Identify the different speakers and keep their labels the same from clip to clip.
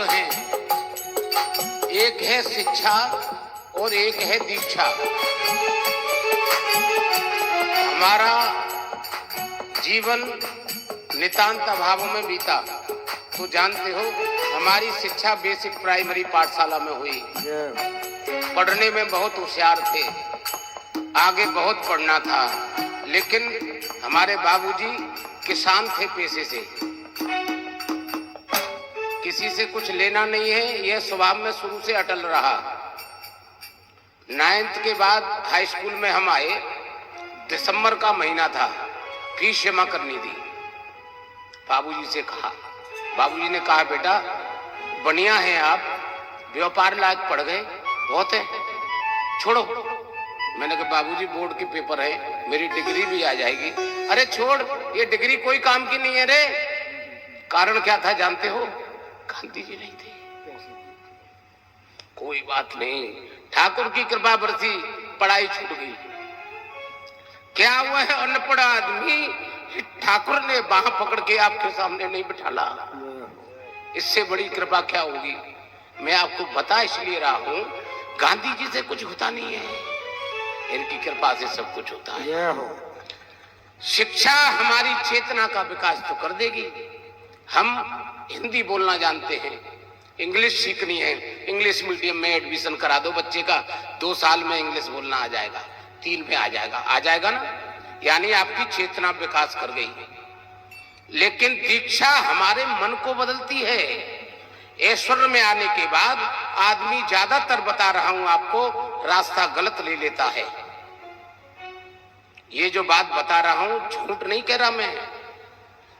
Speaker 1: शब्द हैं, एक है शिक्षा और एक है दीक्षा। हमारा जीवन नितांत अभावों में बीता, तो जानते हो हमारी शिक्षा बेसिक प्राइमरी पाठशाला में हुई। पढ़ने में बहुत होशियार थे, आगे बहुत पढ़ना था, लेकिन हमारे बाबूजी किसान थे पेशे से, किसी से कुछ लेना नहीं है, यह स्वभाव में शुरू से अटल रहा। 9th के बाद हाई स्कूल में हम आए, दिसंबर का महीना था, फीस जमा करनी थी। बाबूजी से कहा, बाबूजी ने कहा बेटा बढ़िया है आप, व्यापार लायक पढ़ गए, बहुत है, छोड़ो। मैंने कहा बाबूजी बोर्ड के पेपर है, मेरी डिग्री भी आ जाएगी। अरे छोड़, ये डिग्री कोई काम की नहीं है रे। कारण क्या था जानते हो? गांधी जी नहीं थे। कोई बात नहीं, ठाकुर की कृपा बरसी, पढ़ाई छूट गई। क्या हुआ है, अनपढ़ आदमी ठाकुर ने बाह पकड़ के आपके सामने नहीं बिठाला, इससे बड़ी कृपा क्या होगी? मैं आपको बता इसलिए रहा हूं, गांधी जी से कुछ होता नहीं है, इनकी कृपा से सब कुछ होता है। शिक्षा हमारी चेतना का विकास तो कर देगी। हम हिंदी बोलना जानते हैं, इंग्लिश सीखनी है, इंग्लिश मीडियम में एडमिशन करा दो बच्चे का, 2 साल में इंग्लिश बोलना आ जाएगा, 3 में आ जाएगा ना, यानी आपकी चेतना विकास कर गई। लेकिन दीक्षा हमारे मन को बदलती है। ऐश्वर्य में आने के बाद आदमी, ज्यादातर बता रहा हूं आपको, रास्ता गलत ले लेता है। ये जो बात बता रहा हूं झूठ नहीं कह रहा मैं।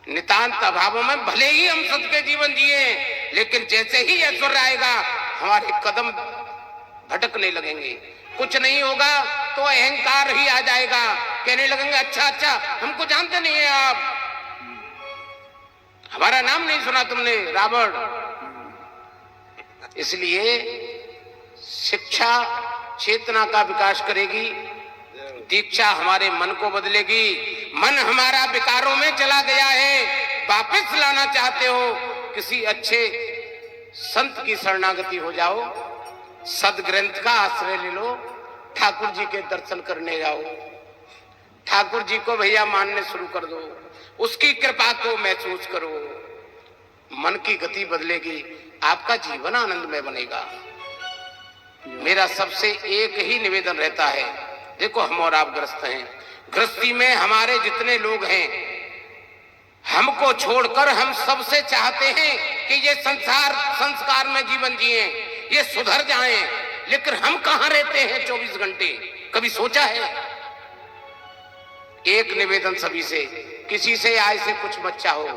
Speaker 1: नितांत अभावों में भले ही हम सद के जीवन जिए, लेकिन जैसे ही ऐश्वर्य आएगा हमारे कदम भटकने लगेंगे, कुछ नहीं होगा तो अहंकार ही आ जाएगा, कहने लगेंगे अच्छा हमको जानते नहीं है आप, हमारा नाम नहीं सुना तुमने, रावण। इसलिए शिक्षा चेतना का विकास करेगी, दीक्षा हमारे मन को बदलेगी। मन हमारा विकारों में चला गया है, वापस लाना चाहते हो, किसी अच्छे संत की शरणागति हो जाओ, सदग्रंथ का आश्रय ले लो, ठाकुर जी के दर्शन करने जाओ, ठाकुर जी को भैया मानने शुरू कर दो, उसकी कृपा को महसूस करो, मन की गति बदलेगी, आपका जीवन आनंदमय बनेगा। मेरा सबसे एक ही निवेदन रहता है, देखो हम और आप ग्रस्त हैं, गृहस्थी में हमारे जितने लोग हैं, हमको छोड़कर हम सबसे चाहते हैं कि ये संस्कार में जीवन जिए, ये सुधर जाएं, लेकिन हम कहां रहते हैं 24 घंटे, कभी सोचा है? एक निवेदन सभी से, किसी से आय से कुछ मत चाहो,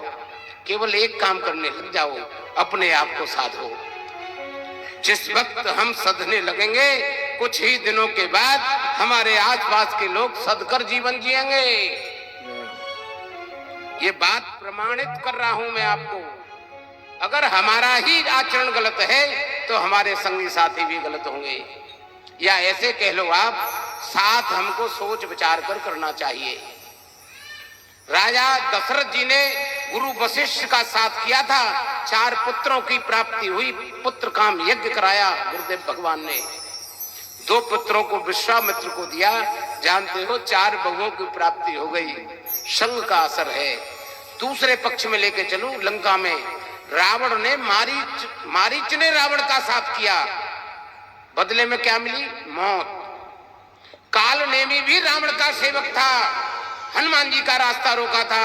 Speaker 1: केवल एक काम करने लग जाओ, अपने आप को साधो। जिस वक्त हम सधने लगेंगे, कुछ ही दिनों के बाद हमारे आसपास के लोग सधकर जीवन जिएंगे। ये बात प्रमाणित कर रहा हूं मैं आपको। अगर हमारा ही आचरण गलत है तो हमारे संगी साथी भी गलत होंगे, या ऐसे कह लो आप, साथ हमको सोच विचार कर करना चाहिए। राजा दशरथ जी ने गुरु वशिष्ठ का साथ किया था, 4 पुत्रों की प्राप्ति हुई, पुत्र काम यज्ञ कराया गुरुदेव भगवान ने। 2 पुत्रों को विश्वामित्र को दिया, जानते हो 4 बहुओं की प्राप्ति हो गई, संग का असर है। दूसरे पक्ष में लेके चलूं, लंका में रावण ने मारीच ने रावण का साथ किया, बदले में क्या मिली? मौत। काल नेमी भी रावण का सेवक था, हनुमान जी का रास्ता रोका था,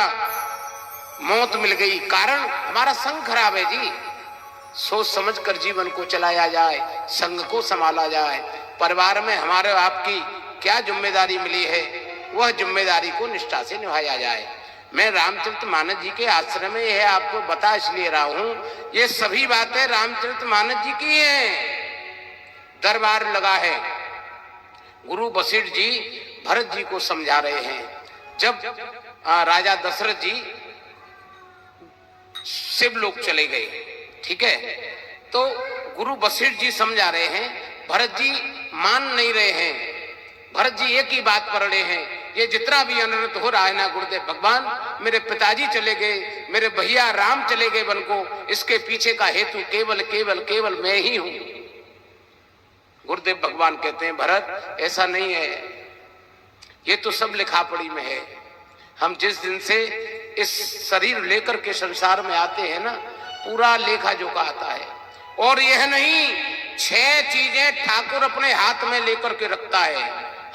Speaker 1: मौत मिल गई। कारण हमारा संग खराब है जी। सोच समझ कर जीवन को चलाया जाए, संग को संभाला जाए। परिवार में हमारे आपकी क्या जिम्मेदारी मिली है, वह जिम्मेदारी को निष्ठा से निभाया जाए। मैं रामचरितमानस जी के आश्रम में यह आपको बता इसलिए रहा हूं, ये सभी बातें रामचरितमानस जी की हैं। दरबार लगा है, गुरु वशिष्ठ जी भरत जी को समझा रहे हैं। जब राजा दशरथ जी शिवलोक चले गए, ठीक है, तो गुरु वशिष्ठ जी समझा रहे हैं, भरत जी मान नहीं रहे हैं। भरत जी एक ही बात पढ़ रहे हैं ये जितना भी अनर्थ हो रहा है ना गुरुदेव भगवान, मेरे पिताजी चले गए, मेरे भैया राम चले गए वन को, इसके पीछे का हेतु केवल केवल केवल मैं ही हूं। गुरुदेव भगवान कहते हैं भरत ऐसा नहीं है, ये तो सब लिखा पढ़ी में है। हम जिस दिन से इस शरीर लेकर के संसार में आते हैं ना, पूरा लेखा जोखा आता है। और यह नहीं, 6 चीजें ठाकुर अपने हाथ में लेकर के रखता है,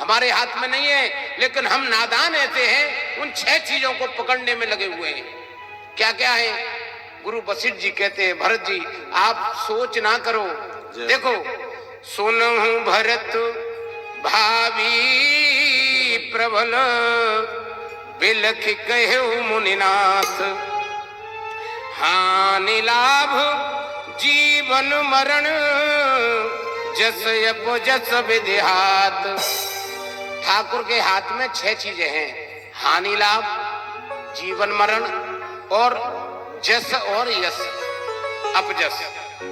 Speaker 1: हमारे हाथ में नहीं है, लेकिन हम नादान ऐसे हैं उन 6 चीजों को पकड़ने में लगे हुए हैं। क्या क्या है? गुरु वशिष्ठ जी कहते हैं भरत जी आप सोच ना करो, देखो सुनहु भरत भावी प्रबल बिलख कहु मुनिनाथ, हानि लाभ जीवन मरण जस अपजस विदेहात। ठाकुर के हाथ में 6 चीजें हैं, हानि लाभ, जीवन मरण और जस और यश अपजस।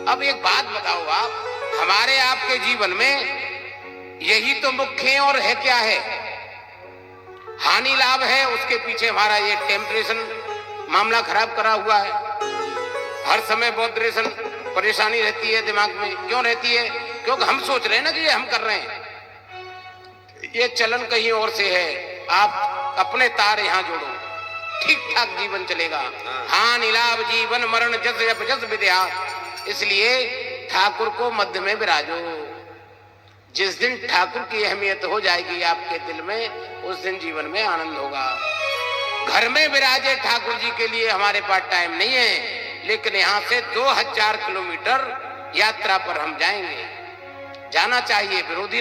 Speaker 1: अब एक बात बताओ आप, हमारे आपके जीवन में यही तो मुख्य है और है क्या है? हानि लाभ है, उसके पीछे हमारा ये टेम्परेचर मामला खराब करा हुआ है, हर समय बॉड्रेशन परेशानी रहती है दिमाग में। क्यों रहती है? क्योंकि हम सोच रहे हैं ना कि ये हम कर रहे हैं, ये चलन कहीं और से है। आप अपने तार यहां जोड़ो, ठीक ठाक जीवन चलेगा। हानि लाभ जीवन मरण जस अपजस विद्या। इसलिए ठाकुर को मध्य में विराजो। जिस दिन ठाकुर की अहमियत हो जाएगी आपके दिल में, उस दिन जीवन में आनंद होगा। घर में विराजे ठाकुर जी के लिए हमारे पास टाइम नहीं है, लेकिन यहां से 2000 किलोमीटर यात्रा पर हम जाएंगे, जाना चाहिए, विरोधी नहीं।